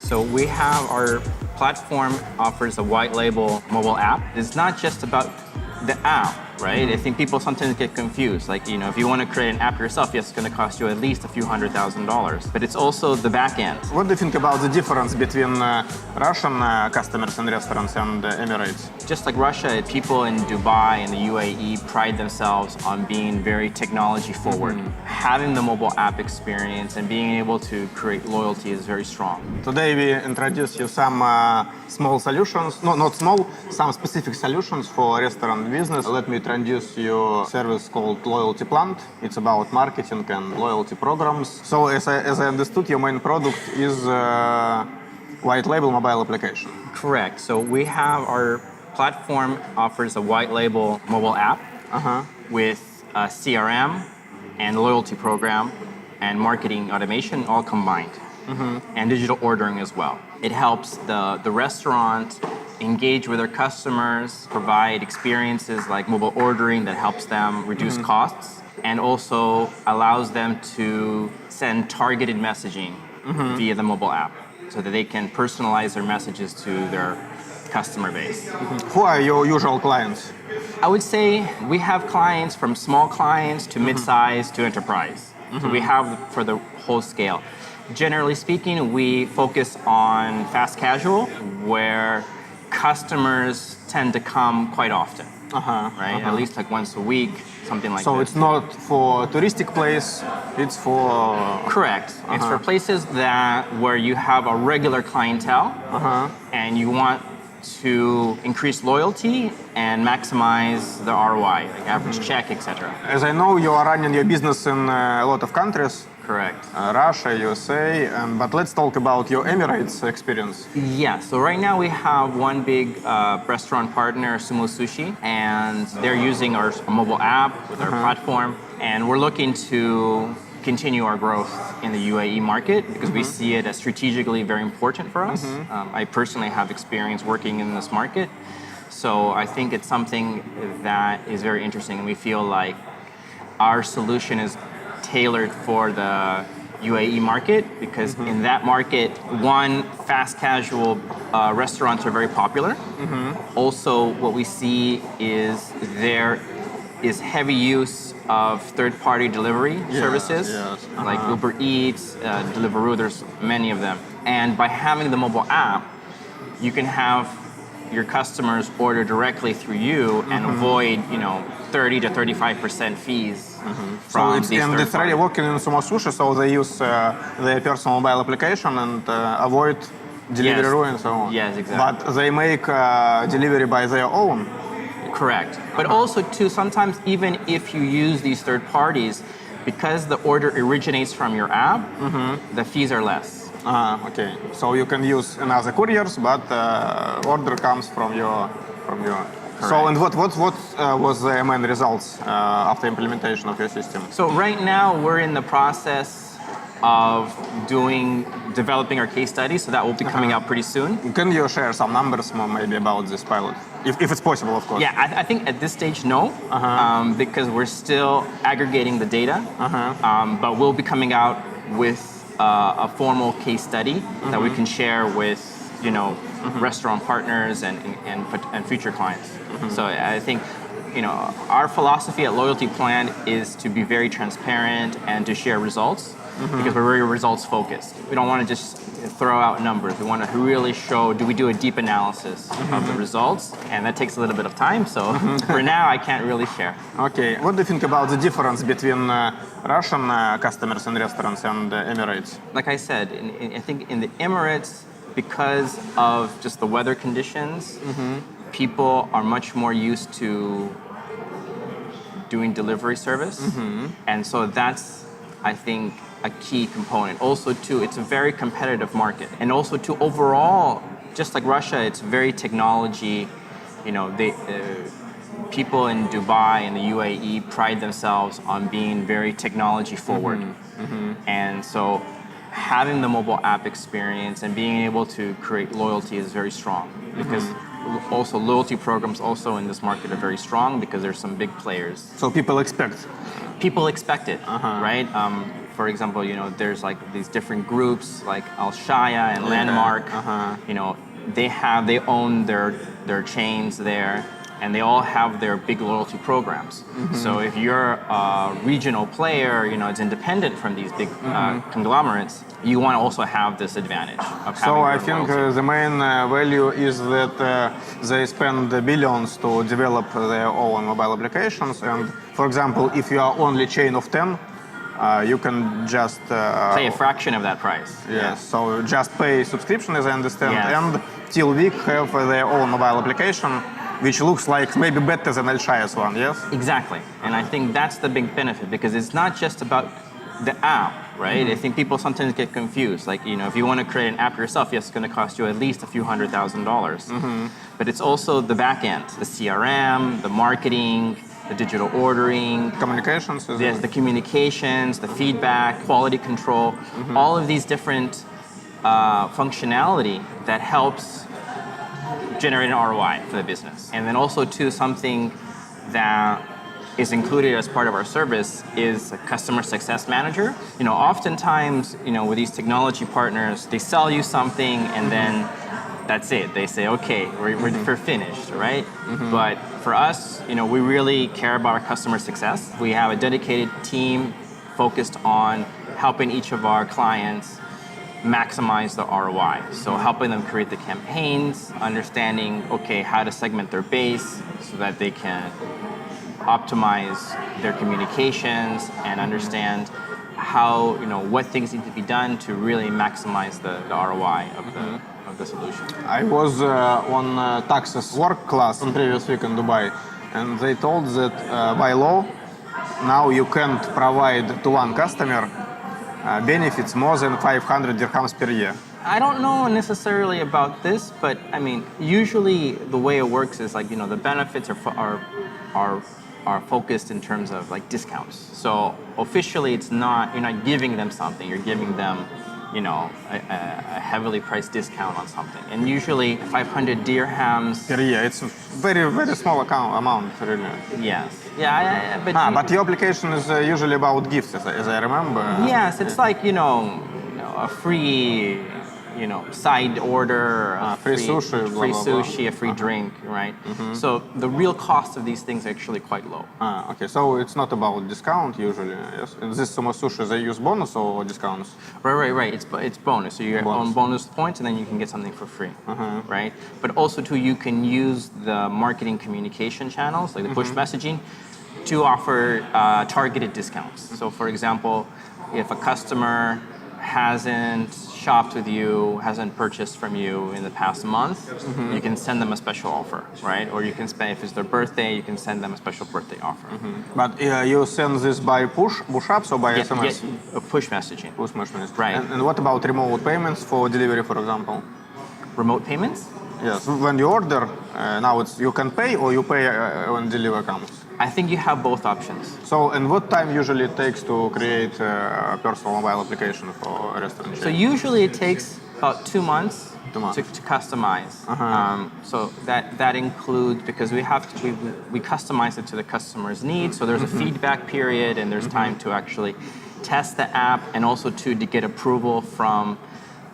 So we have our platform offers a white label mobile app. It's not just about the app, right? I think people sometimes get confused. Like, if you want to create an app yourself, yes, it's going to cost you at least a few $100,000. But it's also the back end. What do you think about the difference between Russian customers and restaurants and Emirates? Just like Russia, people in Dubai and the UAE pride themselves on being very technology forward. Having the mobile app experience and being able to create loyalty is very strong. Today we introduce you some small solutions, no, not small, some specific solutions for restaurant business. Let me introduce you a service called LoyaltyPlant. It's about marketing and loyalty programs. So as I understood, your main product is white label mobile application. Correct. So we have our platform offers a white label mobile app with a CRM and loyalty program and marketing automation all combined, and digital ordering as well. It helps the restaurant engage with their customers, provide experiences like mobile ordering that helps them reduce costs, and also allows them to send targeted messaging via the mobile app so that they can personalize their messages to their customer base. Who are your usual clients? I would say we have clients from small clients to mid-size to enterprise. So we have for the whole scale. Generally speaking, we focus on fast casual, where customers tend to come quite often, right? At least like once a week, something like that. So it's not for touristic place, it's for... Correct. It's for places where you have a regular clientele and you want to increase loyalty and maximize the ROI, like average check, etc. As I know, you are running your business in a lot of countries. Correct. Russia, USA, but let's talk about your Emirates experience. Yeah, so right now we have one big restaurant partner, Sumo Sushi, and they're using our mobile app with our platform, and we're looking to continue our growth in the UAE market because we see it as strategically very important for us. I personally have experience working in this market, so I think it's something that is very interesting, and we feel like our solution is tailored for the UAE market because in that market, one, fast casual restaurants are very popular. Also, what we see is there is heavy use of third-party delivery services like Uber Eats, Deliveroo, there's many of them. And by having the mobile app, you can have your customers order directly through you and avoid, 30 to 35% fees from these and it's already working in Sumo Sushi, so they use their personal mobile application and avoid Deliveroo and so on. Yes, exactly. But they make delivery by their own. Correct. But also, too, sometimes even if you use these third parties, because the order originates from your app, the fees are less. Okay. So you can use another couriers, but order comes from your. Correct. So and what was the main results after implementation of your system? So right now we're in the process of developing our case study, so that will be coming out pretty soon. Can you share some numbers more maybe about this pilot, if it's possible, of course? Yeah, I think at this stage, no, because we're still aggregating the data, but we'll be coming out with a formal case study that we can share with, restaurant partners and future clients. So I think, our philosophy at LoyaltyPlant is to be very transparent and to share results because we're very results focused. We don't want to just throw out numbers. We want to really do we do a deep analysis of the results, and that takes a little bit of time. So for now, I can't really share. Okay. What do you think about the difference between Russian customers and restaurants and Emirates? Like I said, I think in the Emirates, because of just the weather conditions, people are much more used to doing delivery service. And so that's, I think, a key component. Also, too, it's a very competitive market. And also, too, overall, just like Russia, it's very technology. People in Dubai and the UAE pride themselves on being very technology forward. And so having the mobile app experience and being able to create loyalty is very strong because also loyalty programs also in this market are very strong because there's some big players. So people expect it, right? for example, there's like these different groups like Alshaya and Landmark. They own their chains there, and they all have their big loyalty programs. So if you're a regional player, it's independent from these big conglomerates, you want to also have this advantage of having So I your think loyalty. the main value is that they spend billions to develop their own mobile applications. And for example, if you are only chain of 10, you can just Pay a fraction of that price. yes. So just pay subscription, as I understand, Yes. and till week have their own mobile application, which looks like maybe better than Alshaya's one. Yes. Exactly. And I think that's the big benefit, because it's not just about the app, right? I think people sometimes get confused. Like, if you want to create an app yourself, yes, it's going to cost you at least a few $100,000. But it's also the back end, the CRM, the marketing, the digital ordering, Communications. there's the communications, the feedback, quality control, all of these different functionality that helps generate an ROI for the business. And then also too, something that is included as part of our service is a customer success manager. Oftentimes, with these technology partners, they sell you something and then that's it. They say, okay, we're finished, right? But for us, we really care about our customer success. We have a dedicated team focused on helping each of our clients maximize the ROI. So helping them create the campaigns, understanding, okay, how to segment their base so that they can optimize their communications and understand how, what things need to be done to really maximize the ROI of the solution. I was on taxes work class on previous week in Dubai, and they told that by law, now you can't provide to one customer benefits more than 500 dirhams per year. I don't know necessarily about this, but I mean, usually the way it works is like, the benefits are focused in terms of like discounts. So officially you're not giving them something, you're giving them, a heavily priced discount on something. And usually 500 dirhams. Per year, it's very, very small amount, really. Yes. Yeah, But your application is usually about gifts, as I remember. Yes, it's like, a free, side order, Free sushi, blah, free blah, blah. sushi, a free drink, right? So the real cost of these things are actually quite low. Okay, so it's not about discount usually, yes? In this Sumo Sushi, they use bonus or discounts? Right. It's bonus. So you own bonus points, and then you can get something for free, right? But also too, you can use the marketing communication channels, like the push messaging, to offer targeted discounts. So for example, if a customer hasn't shopped with you, hasn't purchased from you in the past month, you can send them a special offer, right? Or you can spend, if it's their birthday, you can send them a special birthday offer. But you send this by push-ups or by SMS? Push messaging. Push messages. Right. And what about remote payments for delivery, for example? Remote payments? Yes. When you order, now you can pay or you pay when delivery comes? I think you have both options. So, and what time usually it takes to create a personal mobile application for a restaurant chain? So usually it takes about 2 months, 2 months. to customize. So that includes, because we customize it to the customer's needs. So there's a feedback period, and there's time to actually test the app, and also to get approval from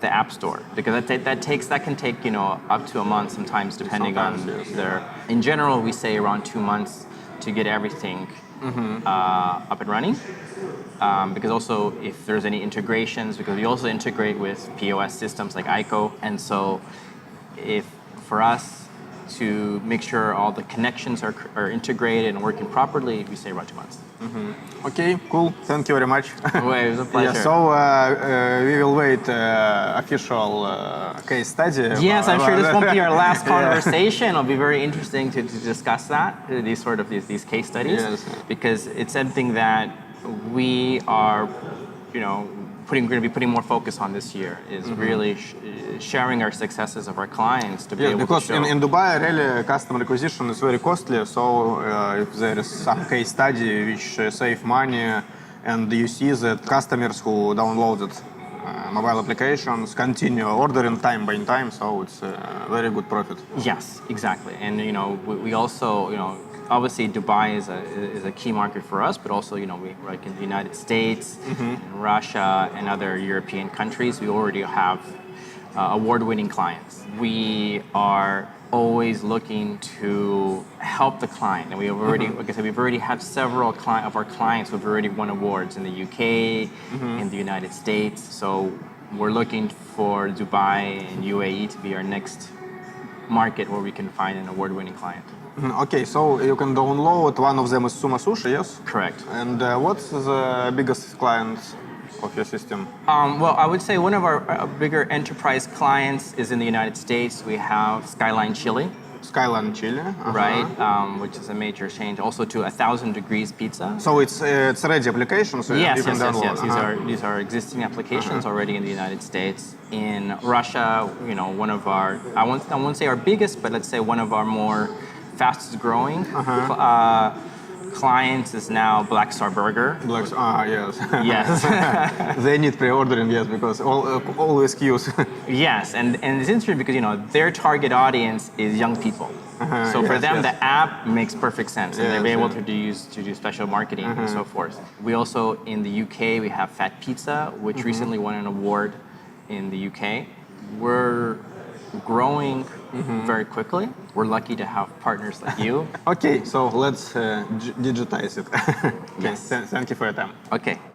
the App Store, because that can take up to a month sometimes, depending on their. In general, we say around 2 months to get everything up and running. Because also if there's any integrations, because we also integrate with POS systems like ICO, and so if for us to make sure all the connections are integrated and working properly, we say around 2 months. Okay, cool. Thank you very much. Well, it was a pleasure. Yeah, so we will wait official case study. Yes, I'm sure this won't be our last conversation. It'll be very interesting to discuss that, these case studies, Yes. because it's something that we are, going to be putting more focus on this year, is really sharing our successes of our clients to be able because to show. in Dubai, really, customer acquisition is very costly. So if there is some case study which save money, and you see that customers who downloaded mobile applications, continue ordering time by time, so it's very good profit. Yes, exactly. And we also obviously Dubai is a key market for us, but also we like in the United States, and Russia, and other European countries. We already have award-winning clients. We are always looking to help the client, and we have already, like I said, we've already had several of our clients who've already won awards in the UK, in the United States. So we're looking for Dubai and UAE to be our next market where we can find an award-winning client. Okay, so you can download. One of them is Sumo Sushi, yes? Correct. And what's the biggest client of your system? Well, I would say one of our bigger enterprise clients is in the United States. We have Skyline Chili, Skyline Chile. right, which is a major change. Also to 1,000 Degrees Pizza. So it's ready application, so Yes, you can yes, yes, download. yes. These are existing applications already in the United States. In Russia, one of our I won't say our biggest, but let's say one of our more fastest growing clients is now Black Star Burger. Yes. Yes. They need pre-ordering, yes, because always queues. Yes, and it's interesting because their target audience is young people. So for Yes, them, yes. the app makes perfect sense, and they're Yes, able yes. to do special marketing and so forth. We also in the UK we have Fat Pizza, which recently won an award in the UK. We're growing very quickly. We're lucky to have partners like you. Okay, so let's digitize it. Okay, Yes. Thank you for your time. Okay.